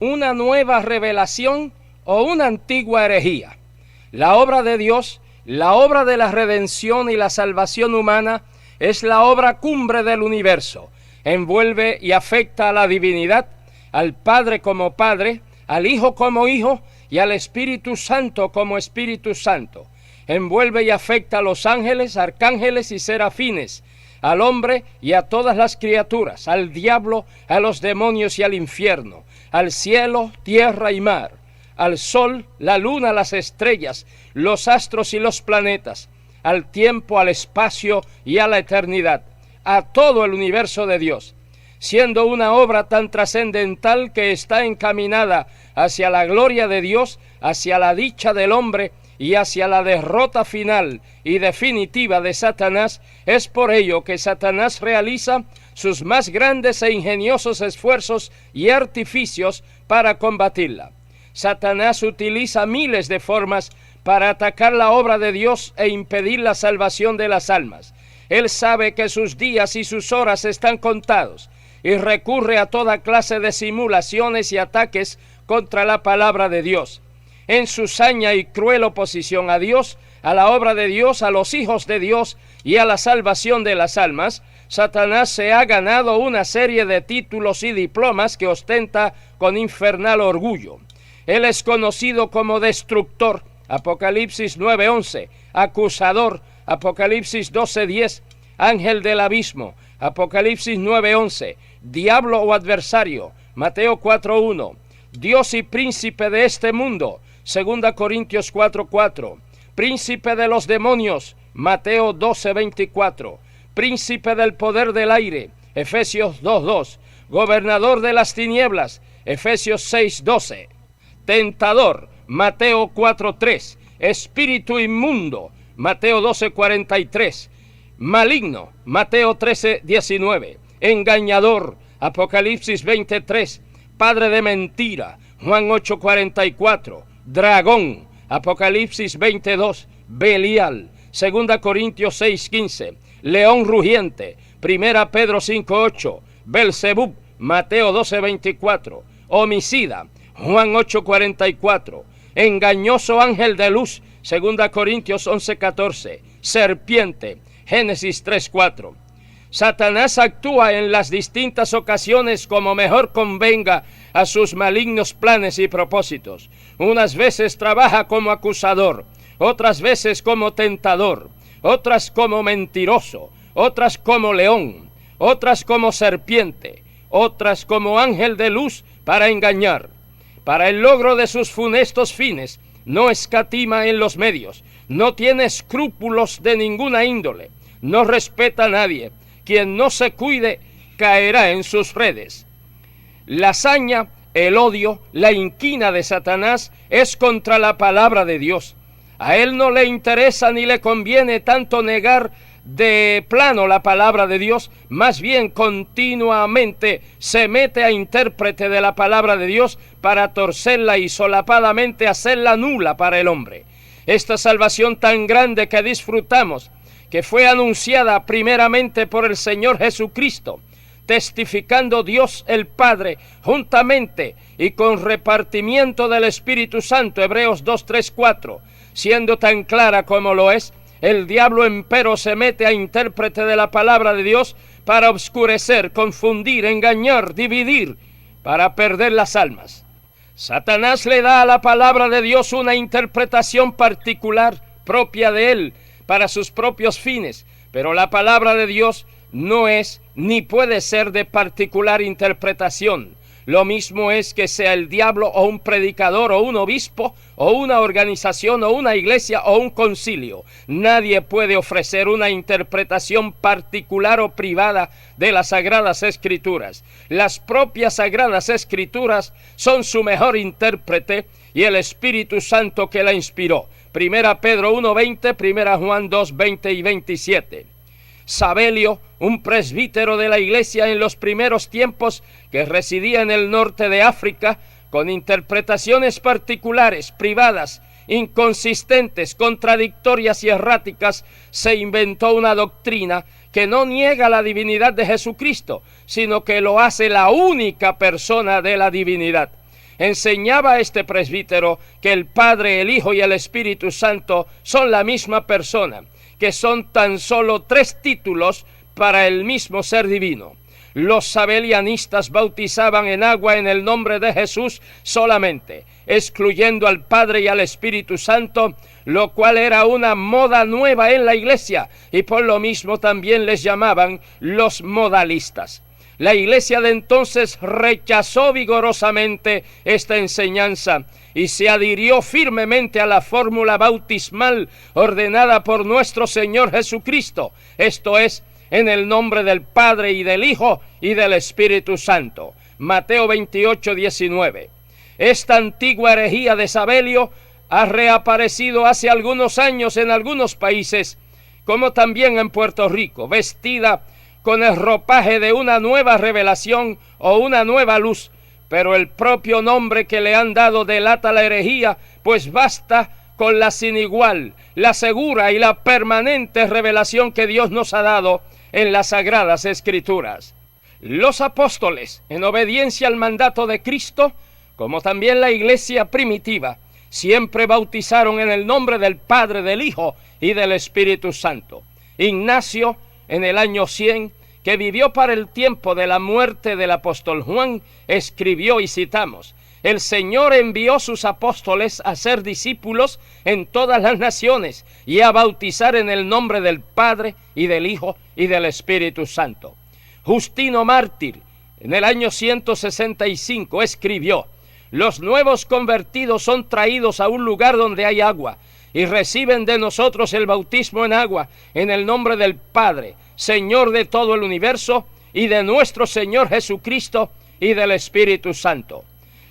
una nueva revelación o una antigua herejía. La obra de Dios, la obra de la redención y la salvación humana, es la obra cumbre del universo. Envuelve y afecta a la divinidad, al Padre como Padre, al Hijo como Hijo y al Espíritu Santo como Espíritu Santo. Envuelve y afecta a los ángeles, arcángeles y serafines, al hombre y a todas las criaturas, al diablo, a los demonios y al infierno, al cielo, tierra y mar, al sol, la luna, las estrellas, los astros y los planetas, al tiempo, al espacio y a la eternidad, a todo el universo de Dios, siendo una obra tan trascendental que está encaminada hacia la gloria de Dios, hacia la dicha del hombre y hacia la derrota final y definitiva de Satanás. Es por ello que Satanás realiza sus más grandes e ingeniosos esfuerzos y artificios para combatirla. Satanás utiliza miles de formas para atacar la obra de Dios e impedir la salvación de las almas. Él sabe que sus días y sus horas están contados y recurre a toda clase de simulaciones y ataques contra la palabra de Dios. En su saña y cruel oposición a Dios, a la obra de Dios, a los hijos de Dios y a la salvación de las almas, Satanás se ha ganado una serie de títulos y diplomas que ostenta con infernal orgullo. Él es conocido como destructor, Apocalipsis 9:11, acusador, Apocalipsis 12:10, ángel del abismo, Apocalipsis 9:11, diablo o adversario, Mateo 4:1, Dios y príncipe de este mundo, 2 Corintios 4:4, príncipe de los demonios, Mateo 12:24, príncipe del poder del aire, Efesios 2:2, gobernador de las tinieblas, Efesios 6:12, tentador, Mateo 4:3, espíritu inmundo, Mateo 12:43, maligno, Mateo 13:19, engañador, Apocalipsis 20:3, padre de mentira, Juan 8:44, dragón, Apocalipsis 20:2, Belial, 2 Corintios 6:15, león rugiente, 1 Pedro 5:8, Belzebub, Mateo 12:24, homicida, Juan 8:44, engañoso ángel de luz, 2 Corintios 11:14, serpiente, Génesis 3:4. Satanás actúa en las distintas ocasiones como mejor convenga a sus malignos planes y propósitos. Unas veces trabaja como acusador, otras veces como tentador, otras como mentiroso, otras como león, otras como serpiente, otras como ángel de luz para engañar. Para el logro de sus funestos fines, no escatima en los medios, no tiene escrúpulos de ninguna índole, no respeta a nadie. Quien no se cuide caerá en sus redes. La saña, el odio, la inquina de Satanás es contra la palabra de Dios. A él no le interesa ni le conviene tanto negar de plano la palabra de Dios, más bien continuamente se mete a intérprete de la palabra de Dios para torcerla y solapadamente hacerla nula para el hombre. Esta salvación tan grande que disfrutamos, que fue anunciada primeramente por el Señor Jesucristo, testificando Dios el Padre juntamente y con repartimiento del Espíritu Santo, Hebreos 2, 3, 4, siendo tan clara como lo es, el diablo empero se mete a intérprete de la palabra de Dios para obscurecer, confundir, engañar, dividir, para perder las almas. Satanás le da a la palabra de Dios una interpretación particular propia de él, para sus propios fines, pero la palabra de Dios no es ni puede ser de particular interpretación. Lo mismo es que sea el diablo o un predicador o un obispo o una organización o una iglesia o un concilio. Nadie puede ofrecer una interpretación particular o privada de las Sagradas Escrituras. Las propias Sagradas Escrituras son su mejor intérprete y el Espíritu Santo que la inspiró. 1 Pedro 1:20, 1 Juan 2:20 y 27. Sabelio, un presbítero de la iglesia en los primeros tiempos que residía en el norte de África, con interpretaciones particulares, privadas, inconsistentes, contradictorias y erráticas, se inventó una doctrina que no niega la divinidad de Jesucristo, sino que lo hace la única persona de la divinidad. enseñaba a este presbítero que el Padre, el Hijo y el Espíritu Santo son la misma persona, que son tan solo 3 títulos para el mismo ser divino. Los sabelianistas bautizaban en agua en el nombre de Jesús solamente, excluyendo al Padre y al Espíritu Santo, lo cual era una moda nueva en la iglesia, y por lo mismo también les llamaban los modalistas. La iglesia de entonces rechazó vigorosamente esta enseñanza y se adhirió firmemente a la fórmula bautismal ordenada por nuestro Señor Jesucristo, esto es, en el nombre del Padre y del Hijo y del Espíritu Santo. Mateo 28, 19. Esta antigua herejía de Sabelio ha reaparecido hace algunos años en algunos países, como también en Puerto Rico, vestida con el ropaje de una nueva revelación o una nueva luz, pero el propio nombre que le han dado delata la herejía, pues basta con la sin igual, la segura y la permanente revelación que Dios nos ha dado en las Sagradas Escrituras. Los apóstoles, en obediencia al mandato de Cristo, como también la iglesia primitiva, siempre bautizaron en el nombre del Padre, del Hijo y del Espíritu Santo. Ignacio, en el año 100, que vivió para el tiempo de la muerte del apóstol Juan, escribió, y citamos: el Señor envió sus apóstoles a ser discípulos en todas las naciones y a bautizar en el nombre del Padre y del Hijo y del Espíritu Santo. Justino Mártir, en el año 165, escribió: los nuevos convertidos son traídos a un lugar donde hay agua y reciben de nosotros el bautismo en agua en el nombre del Padre, Señor de todo el universo, y de nuestro Señor Jesucristo y del Espíritu Santo.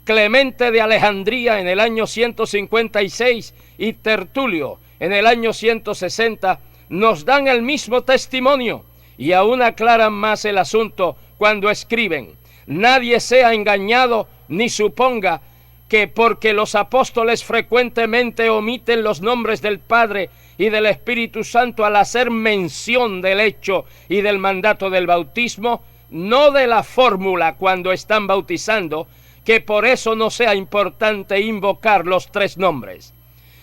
Clemente de Alejandría en el año 156 y Tertulio en el año 160 nos dan el mismo testimonio y aún aclaran más el asunto cuando escriben: nadie sea engañado ni suponga que porque los apóstoles frecuentemente omiten los nombres del Padre y del Espíritu Santo al hacer mención del hecho y del mandato del bautismo, no de la fórmula cuando están bautizando, que por eso no sea importante invocar los 3 nombres.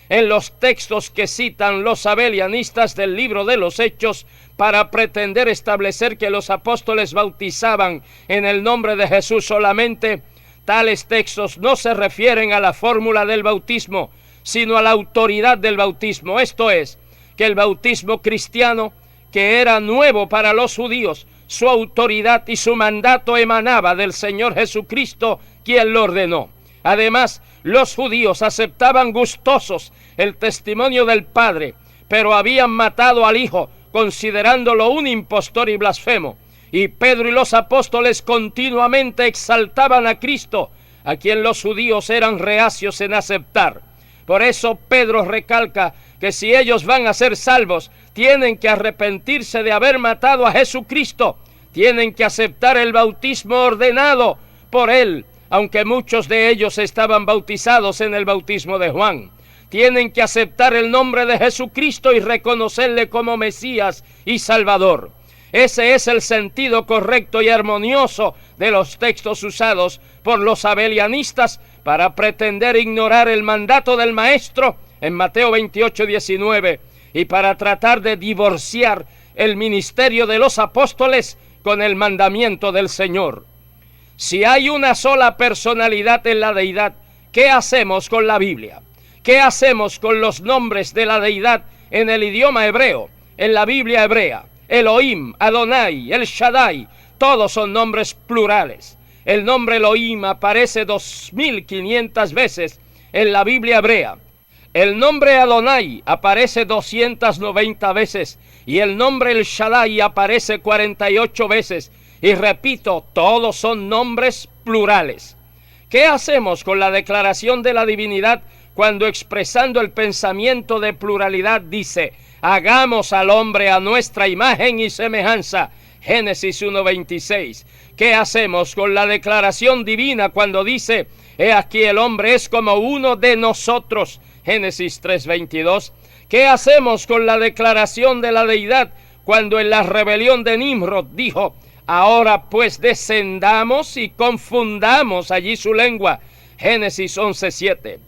En los textos que citan los sabelianistas del libro de los Hechos para pretender establecer que los apóstoles bautizaban en el nombre de Jesús solamente, tales textos no se refieren a la fórmula del bautismo, sino a la autoridad del bautismo. Esto es, que el bautismo cristiano, que era nuevo para los judíos, su autoridad y su mandato emanaba del Señor Jesucristo, quien lo ordenó. Además, los judíos aceptaban gustosos el testimonio del Padre, pero habían matado al Hijo, considerándolo un impostor y blasfemo. Y Pedro y los apóstoles continuamente exaltaban a Cristo, a quien los judíos eran reacios en aceptar. Por eso Pedro recalca que si ellos van a ser salvos, tienen que arrepentirse de haber matado a Jesucristo, tienen que aceptar el bautismo ordenado por él, aunque muchos de ellos estaban bautizados en el bautismo de Juan. Tienen que aceptar el nombre de Jesucristo y reconocerle como Mesías y Salvador. Ese es el sentido correcto y armonioso de los textos usados por los sabelianistas para pretender ignorar el mandato del Maestro en Mateo 28, 19 y para tratar de divorciar el ministerio de los apóstoles con el mandamiento del Señor. Si hay una sola personalidad en la deidad, ¿qué hacemos con la Biblia? ¿Qué hacemos con los nombres de la deidad en el idioma hebreo, en la Biblia hebrea? Elohim, Adonai, El Shaddai, todos son nombres plurales. El nombre Elohim aparece 2500 veces en la Biblia hebrea. El nombre Adonai aparece 290 veces y el nombre El Shaddai aparece 48 veces. Y repito, todos son nombres plurales. ¿Qué hacemos con la declaración de la divinidad cuando, expresando el pensamiento de pluralidad, dice: hagamos al hombre a nuestra imagen y semejanza? Génesis 1:26. ¿Qué hacemos con la declaración divina cuando dice: he aquí el hombre es como uno de nosotros? Génesis 3:22. ¿Qué hacemos con la declaración de la deidad cuando en la rebelión de Nimrod dijo: ahora pues descendamos y confundamos allí su lengua? Génesis 11:7.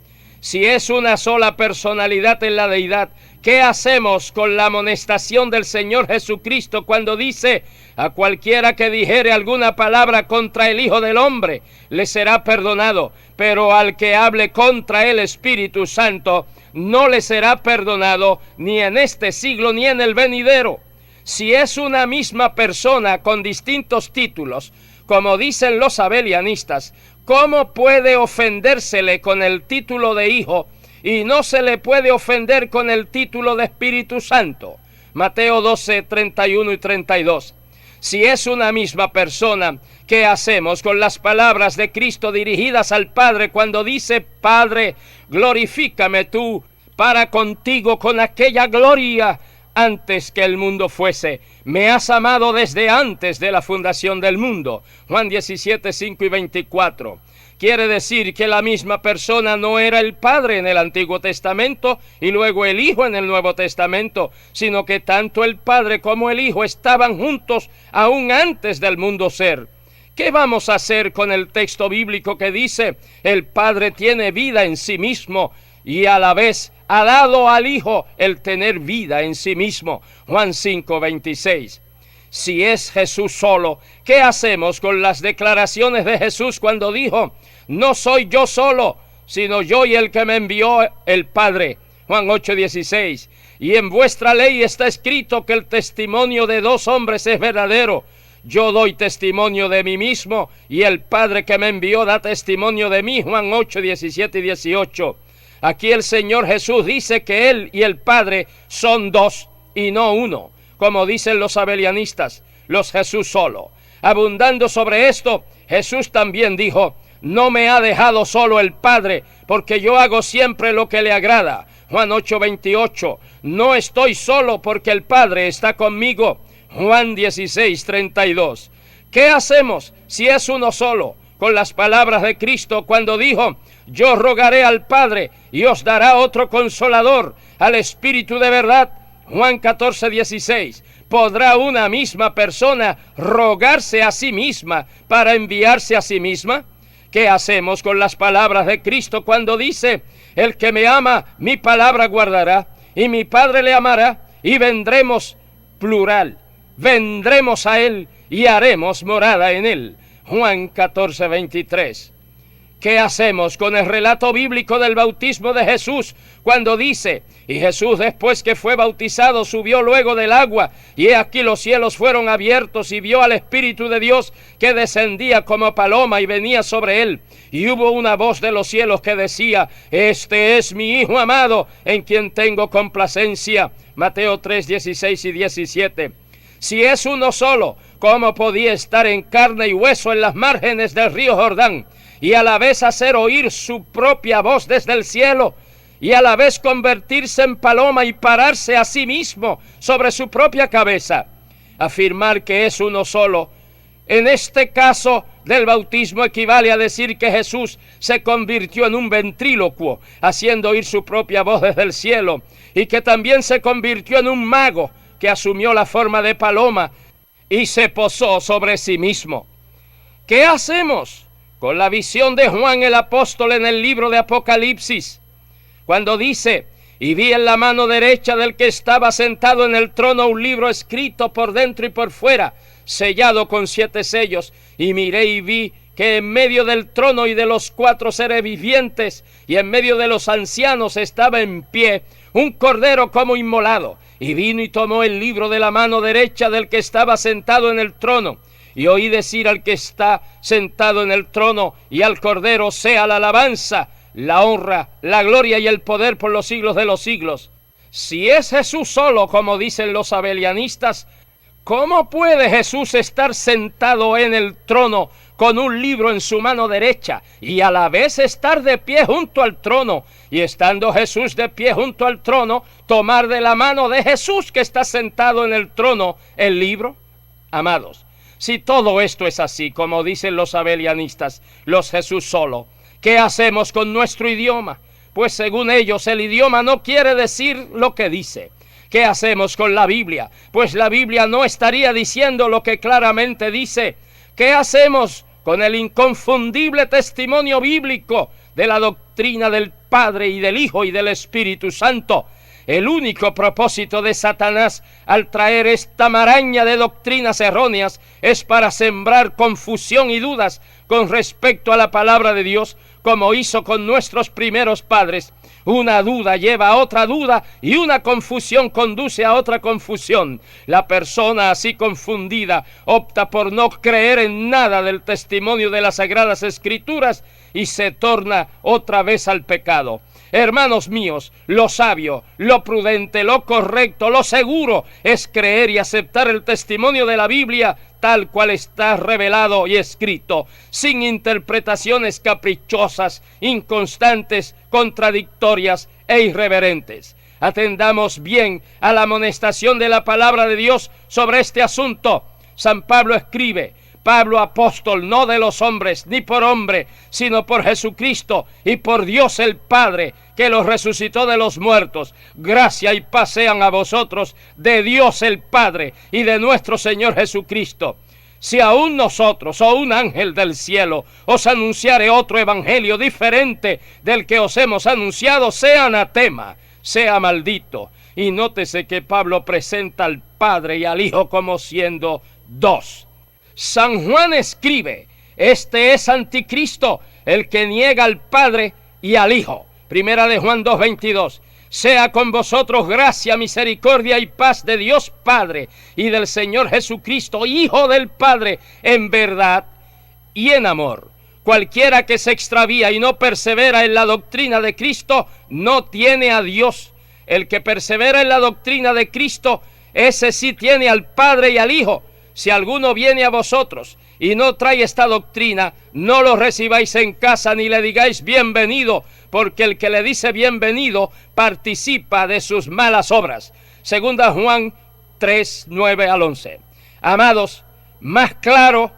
Si es una sola personalidad en la deidad, ¿qué hacemos con la amonestación del Señor Jesucristo cuando dice: a cualquiera que dijere alguna palabra contra el Hijo del Hombre, le será perdonado, pero al que hable contra el Espíritu Santo, no le será perdonado ni en este siglo ni en el venidero? Si es una misma persona con distintos títulos, como dicen los abelianistas, ¿cómo puede ofendérsele con el título de Hijo y no se le puede ofender con el título de Espíritu Santo? Mateo 12, 31 y 32. Si es una misma persona, ¿qué hacemos con las palabras de Cristo dirigidas al Padre cuando dice: Padre, glorifícame tú para contigo con aquella gloria antes que el mundo fuese? Me has amado desde antes de la fundación del mundo. Juan 17, 5 y 24. Quiere decir que la misma persona no era el Padre en el Antiguo Testamento y luego el Hijo en el Nuevo Testamento, sino que tanto el Padre como el Hijo estaban juntos aún antes del mundo ser. ¿Qué vamos a hacer con el texto bíblico que dice: el Padre tiene vida en sí mismo y a la vez ha dado al Hijo el tener vida en sí mismo? Juan 5, 26. Si es Jesús solo, ¿qué hacemos con las declaraciones de Jesús cuando dijo: no soy yo solo, sino yo y el que me envió el Padre? Juan 8, 16. Y en vuestra ley está escrito que el testimonio de dos hombres es verdadero. Yo doy testimonio de mí mismo y el Padre que me envió da testimonio de mí. Juan 8, 17 y 18. Aquí el Señor Jesús dice que Él y el Padre son dos y no uno, como dicen los abelianistas, los Jesús solo. Abundando sobre esto, Jesús también dijo: no me ha dejado solo el Padre, porque yo hago siempre lo que le agrada. Juan 8, 28. No estoy solo porque el Padre está conmigo. Juan 16, 32. ¿Qué hacemos si es uno solo con las palabras de Cristo cuando dijo: yo rogaré al Padre y os dará otro consolador, al Espíritu de verdad? Juan 14, 16. ¿Podrá una misma persona rogarse a sí misma para enviarse a sí misma? ¿Qué hacemos con las palabras de Cristo cuando dice: el que me ama, mi palabra guardará, y mi Padre le amará, y vendremos, plural, vendremos a él y haremos morada en él? Juan 14, 23. ¿Qué hacemos con el relato bíblico del bautismo de Jesús cuando dice: y Jesús, después que fue bautizado, subió luego del agua, y he aquí los cielos fueron abiertos, y vio al Espíritu de Dios que descendía como paloma y venía sobre él? Y hubo una voz de los cielos que decía: este es mi Hijo amado, en quien tengo complacencia. Mateo 3, 16 y 17. Si es uno solo, ¿cómo podía estar en carne y hueso en las márgenes del río Jordán, y a la vez hacer oír su propia voz desde el cielo, y a la vez convertirse en paloma y pararse a sí mismo sobre su propia cabeza? Afirmar que es uno solo, en este caso del bautismo, equivale a decir que Jesús se convirtió en un ventrílocuo, haciendo oír su propia voz desde el cielo, y que también se convirtió en un mago que asumió la forma de paloma y se posó sobre sí mismo. ¿Qué hacemos con la visión de Juan el apóstol en el libro de Apocalipsis, cuando dice: y vi en la mano derecha del que estaba sentado en el trono un libro escrito por dentro y por fuera, sellado con 7 sellos, y miré y vi que en medio del trono y de los 4 seres vivientes y en medio de los ancianos estaba en pie un cordero como inmolado, y vino y tomó el libro de la mano derecha del que estaba sentado en el trono. Y oí decir al que está sentado en el trono y al cordero: sea la alabanza, la honra, la gloria y el poder por los siglos de los siglos. Si es Jesús solo, como dicen los abelianistas, ¿cómo puede Jesús estar sentado en el trono con un libro en su mano derecha y a la vez estar de pie junto al trono? Y estando Jesús de pie junto al trono, tomar de la mano de Jesús que está sentado en el trono el libro. Amados, si todo esto es así, como dicen los abelianistas, los Jesús solo, ¿qué hacemos con nuestro idioma? Pues según ellos el idioma no quiere decir lo que dice. ¿Qué hacemos con la Biblia? Pues la Biblia no estaría diciendo lo que claramente dice. ¿Qué hacemos con el inconfundible testimonio bíblico de la doctrina del Padre y del Hijo y del Espíritu Santo. El único propósito de Satanás al traer esta maraña de doctrinas erróneas es para sembrar confusión y dudas con respecto a la palabra de Dios, como hizo con nuestros primeros padres. Una duda lleva a otra duda y una confusión conduce a otra confusión. La persona así confundida opta por no creer en nada del testimonio de las Sagradas Escrituras y se torna otra vez al pecado. Hermanos míos, lo sabio, lo prudente, lo correcto, lo seguro es creer y aceptar el testimonio de la Biblia tal cual está revelado y escrito, sin interpretaciones caprichosas, inconstantes, contradictorias e irreverentes. Atendamos bien a la amonestación de la palabra de Dios sobre este asunto. San Pablo escribe: Pablo, apóstol, no de los hombres, ni por hombre, sino por Jesucristo y por Dios el Padre, que los resucitó de los muertos. Gracia y paz sean a vosotros de Dios el Padre y de nuestro Señor Jesucristo. Si aún nosotros o un ángel del cielo os anunciare otro evangelio diferente del que os hemos anunciado, sea anatema, sea maldito. Y nótese que Pablo presenta al Padre y al Hijo como siendo dos. San Juan escribe: este es anticristo, el que niega al Padre y al Hijo. Primera de Juan 2:22. Sea con vosotros gracia, misericordia y paz de Dios Padre y del Señor Jesucristo, Hijo del Padre, en verdad y en amor. Cualquiera que se extravía y no persevera en la doctrina de Cristo, no tiene a Dios. El que persevera en la doctrina de Cristo, ese sí tiene al Padre y al Hijo. Si alguno viene a vosotros y no trae esta doctrina, no lo recibáis en casa ni le digáis bienvenido, porque el que le dice bienvenido participa de sus malas obras. Segunda Juan 3, 9 al 11. Amados, más claro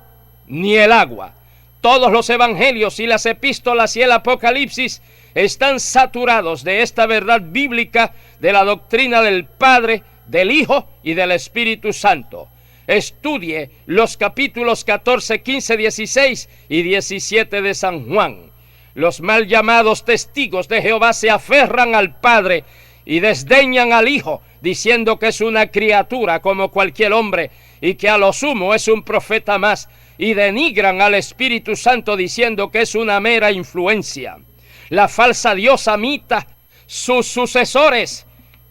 ni el agua. Todos los evangelios y las epístolas y el Apocalipsis están saturados de esta verdad bíblica de la doctrina del Padre, del Hijo y del Espíritu Santo. Estudie los capítulos 14, 15, 16 y 17 de San Juan. Los mal llamados testigos de Jehová se aferran al Padre y desdeñan al Hijo, diciendo que es una criatura como cualquier hombre y que a lo sumo es un profeta más, y denigran al Espíritu Santo diciendo que es una mera influencia. La falsa diosa Mita, sus sucesores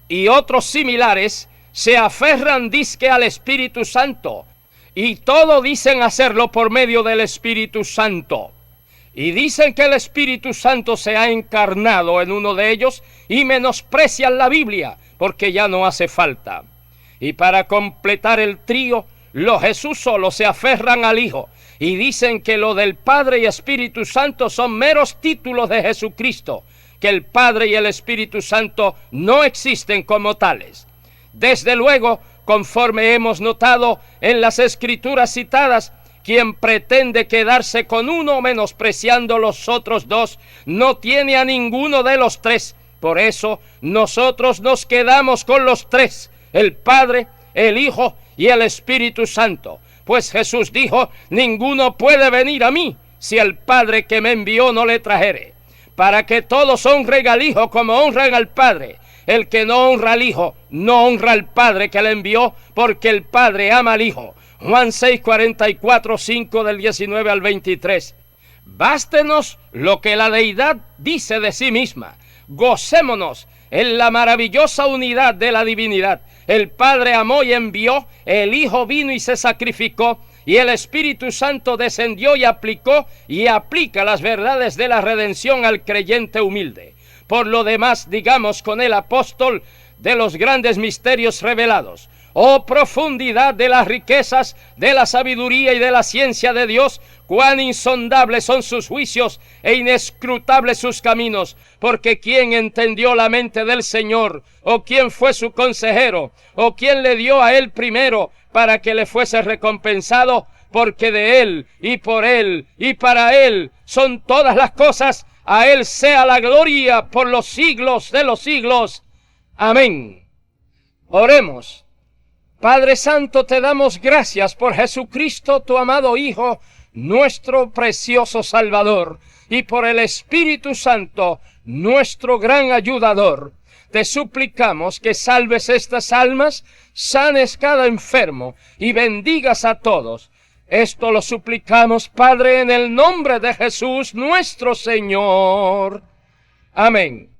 y otros similares se aferran dizque al Espíritu Santo, y todo dicen hacerlo por medio del Espíritu Santo. Y dicen que el Espíritu Santo se ha encarnado en uno de ellos y menosprecian la Biblia porque ya no hace falta. Y para completar el trío, los Jesús solo se aferran al Hijo y dicen que lo del Padre y Espíritu Santo son meros títulos de Jesucristo, que el Padre y el Espíritu Santo no existen como tales. Desde luego, conforme hemos notado en las escrituras citadas, quien pretende quedarse con uno menospreciando los otros dos, no tiene a ninguno de los tres. Por eso, nosotros nos quedamos con los tres, el Padre, el Hijo y el Espíritu Santo. Pues Jesús dijo: ninguno puede venir a mí si el Padre que me envió no le trajere. Para que todos honren al Hijo como honran al Padre. El que no honra al Hijo, no honra al Padre que le envió, porque el Padre ama al Hijo. Juan 6, 44, 5 del 19 al 23. Bástenos lo que la deidad dice de sí misma. Gocémonos en la maravillosa unidad de la divinidad. El Padre amó y envió, el Hijo vino y se sacrificó, y el Espíritu Santo descendió y aplicó y aplica las verdades de la redención al creyente humilde. Por lo demás, digamos con el apóstol de los grandes misterios revelados: oh profundidad de las riquezas, de la sabiduría y de la ciencia de Dios, cuán insondables son sus juicios e inescrutables sus caminos, porque ¿quién entendió la mente del Señor? ¿O quién fue su consejero? ¿O quién le dio a él primero para que le fuese recompensado? Porque de él y por él y para él son todas las cosas. A él sea la gloria por los siglos de los siglos. Amén. Oremos. Padre Santo, te damos gracias por Jesucristo, tu amado Hijo, nuestro precioso Salvador, y por el Espíritu Santo, nuestro gran ayudador, te suplicamos que salves estas almas, sanes cada enfermo y bendigas a todos. Esto lo suplicamos, Padre, en el nombre de Jesús nuestro Señor. Amén.